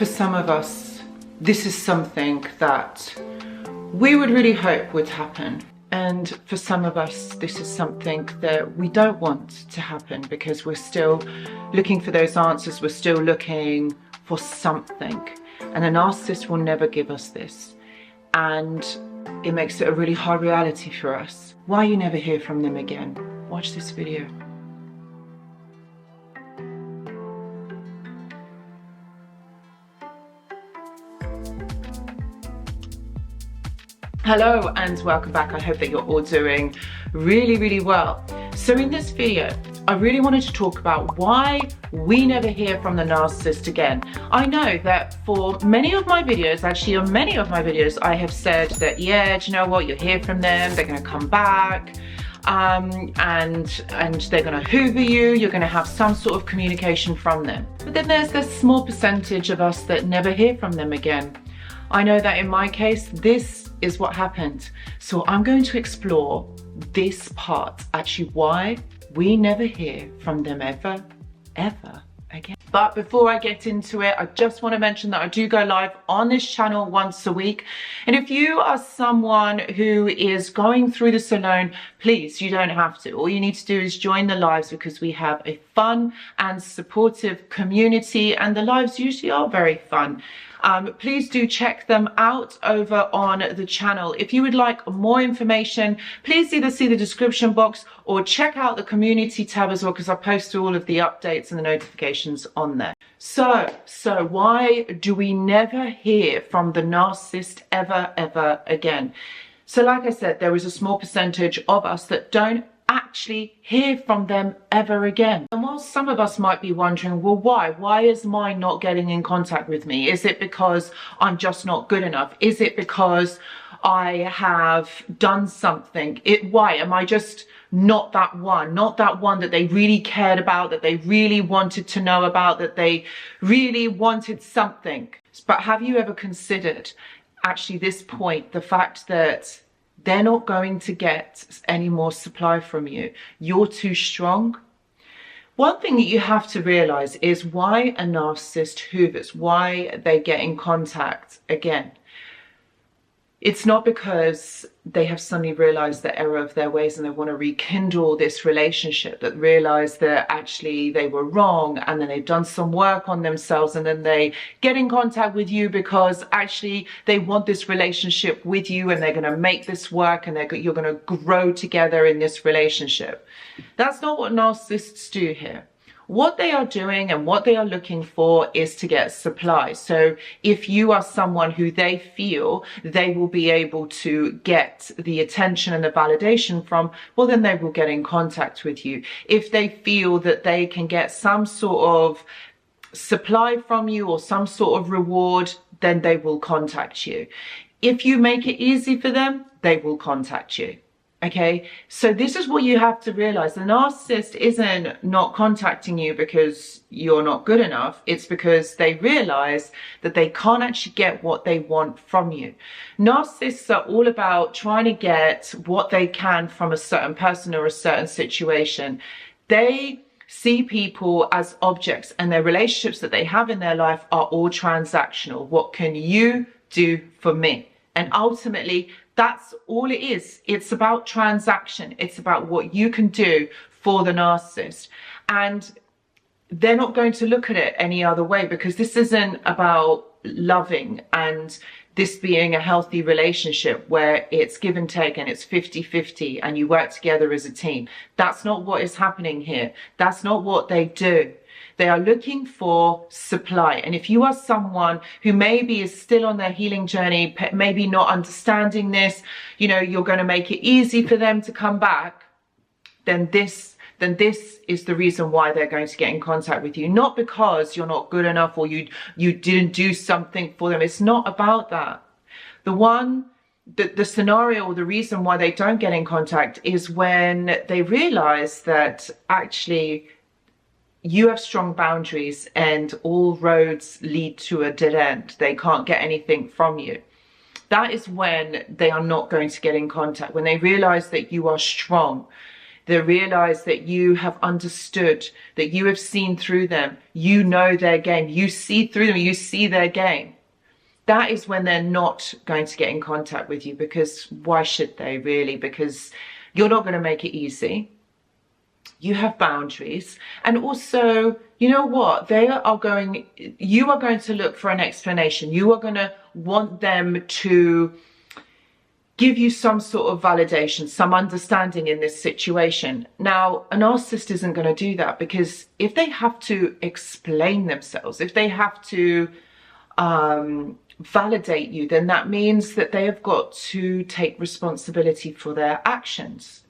For some of us, this is something that we would really hope would happen. And for some of us, this is something that we don't want to happen because we're still looking for those answers. We're still looking for something. And a narcissist will never give us this. And it makes it a really hard reality for us. Why you never hear from them again? Watch this video. Hello and welcome back. I hope that you're all doing really well. So in this video, I really wanted to talk about why we never hear from the narcissist again. I know that for many of my videos, actually on many of my videos, I have said that, yeah, do you know what, you hear from them, they're gonna come back, and they're gonna hoover you, you're gonna have some sort of communication from them. But then there's this small percentage of us that never hear from them again. I know that in my case, this is what happened. So I'm going to explore this part, actually why we never hear from them ever again. But before I get into it, I just want to mention that I do go live on this channel once a week. And if you are someone who is going through this alone, please, you don't have to. All you need to do is join the lives because we have a fun and supportive community and the lives usually are very fun. Please do check them out over on the channel. If you would like more information, please either see the description box or check out the community tab as well, because I post all of the updates and the notifications on there. So why do we never hear from the narcissist ever again? So like I said, there is a small percentage of us that don't actually hear from them ever again. And while some of us might be wondering, well, why is mine not getting in contact with me? Is it because I'm just not good enough? Is it because I have done something? Why am I just not that one that they really cared about, that they really wanted to know about, that they really wanted something? But have you ever considered actually this point, the fact that they're not going to get any more supply from you? You're too strong. One thing that you have to realize is why a narcissist hoovers, why they get in contact again. It's not because they have suddenly realized the error of their ways and they want to rekindle this relationship, that realize that actually they were wrong and then they've done some work on themselves and then they get in contact with you because actually they want this relationship with you and they're going to make this work and you're going to grow together in this relationship. That's not what narcissists do here. What they are doing and what they are looking for is to get supply. So if you are someone who they feel they will be able to get the attention and the validation from, well, then they will get in contact with you. If they feel that they can get some sort of supply from you or some sort of reward, then they will contact you. If you make it easy for them, they will contact you. Okay, so this is what you have to realize. The narcissist isn't not contacting you because you're not good enough. It's because they realize that they can't actually get what they want from you. Narcissists are all about trying to get what they can from a certain person or a certain situation. They see people as objects and their relationships that they have in their life are all transactional. What can you do for me? And ultimately, that's all it is. It's about transaction. It's about what you can do for the narcissist. And they're not going to look at it any other way, because this isn't about loving and this being a healthy relationship where it's give and take and it's 50-50 and you work together as a team. That's not what is happening here. That's not what they do. They are looking for supply. And if you are someone who maybe is still on their healing journey, maybe not understanding this, you know, you're going to make it easy for them to come back, then this is the reason why they're going to get in contact with you. Not because you're not good enough or you didn't do something for them. It's not about that. The scenario or the reason why they don't get in contact is when they realize that actually you have strong boundaries and all roads lead to a dead end. They can't get anything from you. That is when they are not going to get in contact. When they realize that you are strong, They realize that you have understood, that you have seen through them, you know their game, you see through them, you see their game. That is when they're not going to get in contact with you, because why should they really? Because you're not going to make it easy. You have boundaries. And also, you know what? You are going to look for an explanation. You are going to want them to give you some sort of validation, some understanding in this situation. Now, a narcissist isn't going to do that, because if they have to explain themselves, if they have to validate you, then that means that they have got to take responsibility for their actions.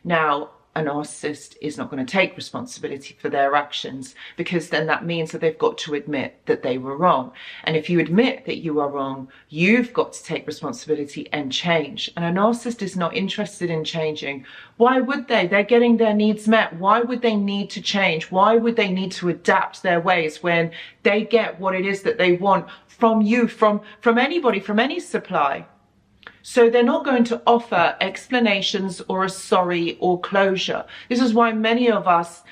Now, a narcissist is not going to take responsibility for their actions, because then that means that they've got to admit that they were wrong. And if you admit that you are wrong, you've got to take responsibility and change. And a narcissist is not interested in changing. Why would they? They're getting their needs met. Why would they need to change? Why would they need to adapt their ways when they get what it is that they want from you, from anybody, from any supply? So they're not going to offer explanations or a sorry or closure. This is why many of us,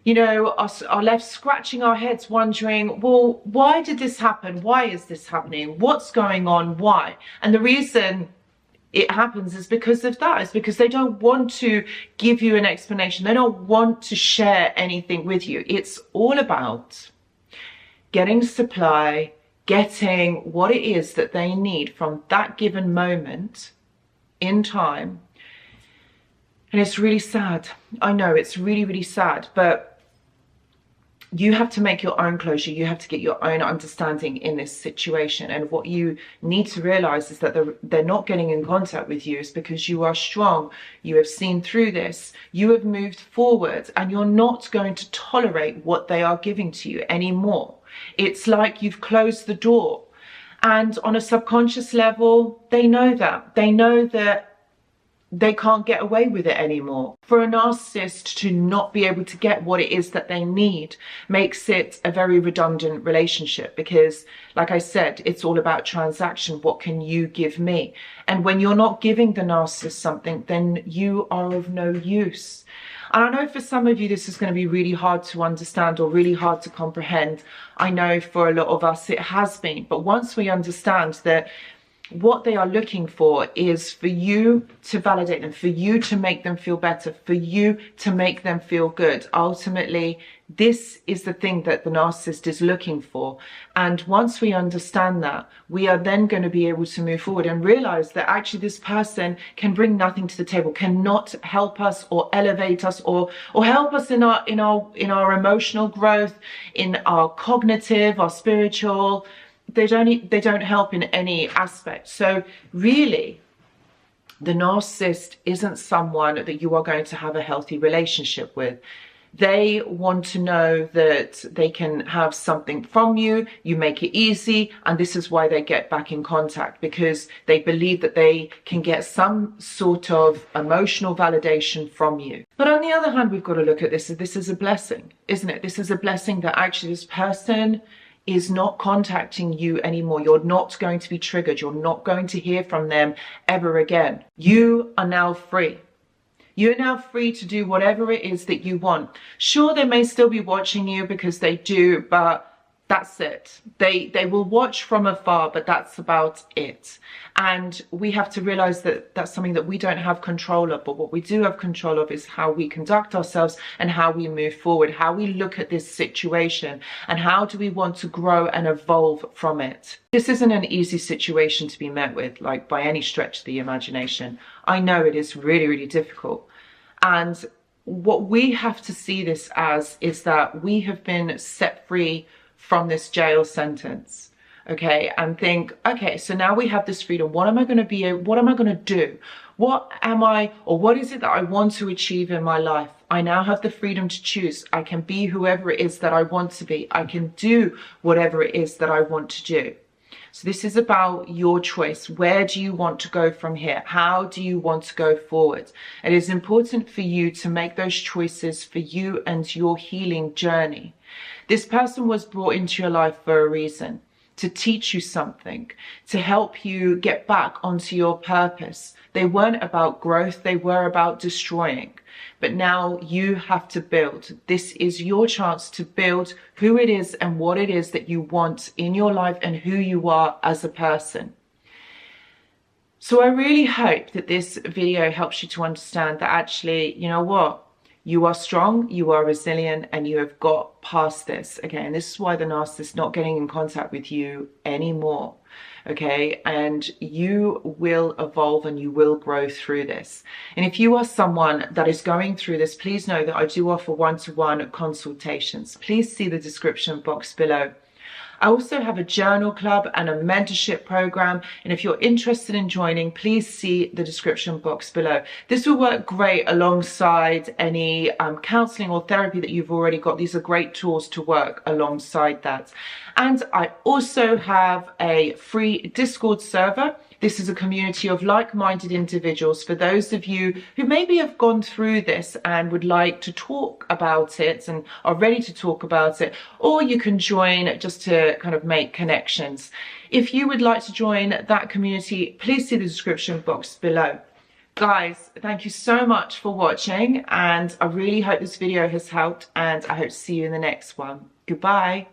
you know, are left scratching our heads wondering, well, why did this happen? Why is this happening? What's going on? Why? And the reason it happens is because of that. It's because they don't want to give you an explanation. They don't want to share anything with you. It's all about getting supply, getting what it is that they need from that given moment in time. And it's really sad. I know it's really, really sad, but you have to make your own closure. You have to get your own understanding in this situation. And what you need to realize is that they're not getting in contact with you is because you are strong. You have seen through this. You have moved forward, and you're not going to tolerate what they are giving to you anymore. It's like you've closed the door, and on a subconscious level, they know that. They know that they can't get away with it anymore. For a narcissist to not be able to get what it is that they need makes it a very redundant relationship, because, like I said, it's all about transaction. What can you give me? And when you're not giving the narcissist something, then you are of no use. And I know for some of you, this is going to be really hard to understand or really hard to comprehend. I know for a lot of us it has been. But once we understand that what they are looking for is for you to validate them, for you to make them feel better, for you to make them feel good. Ultimately, this is the thing that the narcissist is looking for. And once we understand that, we are then going to be able to move forward and realize that actually this person can bring nothing to the table, cannot help us or elevate us or help us in our emotional growth, in our cognitive, our spiritual. They don't help in any aspect. So really, the narcissist isn't someone that you are going to have a healthy relationship with. They want to know that they can have something from you, you make it easy, and this is why they get back in contact, because they believe that they can get some sort of emotional validation from you. But on the other hand, we've got to look at this as a blessing, isn't it? This is a blessing that actually this person is not contacting you anymore. You're not going to be triggered. You're not going to hear from them ever again. You are now free. You're now free to do whatever it is that you want. Sure, they may still be watching you, because they do, but that's it. They will watch from afar, but that's about it. And we have to realize that that's something that we don't have control of. But what we do have control of is how we conduct ourselves and how we move forward, how we look at this situation, and how do we want to grow and evolve from it. This isn't an easy situation to be met with, like by any stretch of the imagination. I know it is really, really difficult. And what we have to see this as is that we have been set free from this jail sentence, okay, and think, okay, so now we have this freedom. What am I going to be? What am I going to do? What am I, or what is it that I want to achieve in my life? I now have the freedom to choose. I can be whoever it is that I want to be. I can do whatever it is that I want to do. So this is about your choice. Where do you want to go from here? How do you want to go forward? It is important for you to make those choices for you and your healing journey. This person was brought into your life for a reason. to teach you something, to help you get back onto your purpose. They weren't about growth, they were about destroying. But now you have to build. This is your chance to build who it is and what it is that you want in your life and who you are as a person. So I really hope that this video helps you to understand that actually, you know what? You are strong, you are resilient, and you have got past this. Okay, and this is why the narcissist is not getting in contact with you anymore. Okay, and you will evolve and you will grow through this. And if you are someone that is going through this, please know that I do offer one-to-one consultations. Please see the description box below. I also have a journal club and a mentorship program, and if you're interested in joining, please see the description box below. This will work great alongside any counseling or therapy that you've already got. These are great tools to work alongside that. And I also have a free Discord server. This is a community of like-minded individuals for those of you who maybe have gone through this and would like to talk about it and are ready to talk about it, or you can join just to kind of make connections. If you would like to join that community, please see the description box below. Guys, thank you so much for watching, and I really hope this video has helped, and I hope to see you in the next one. Goodbye.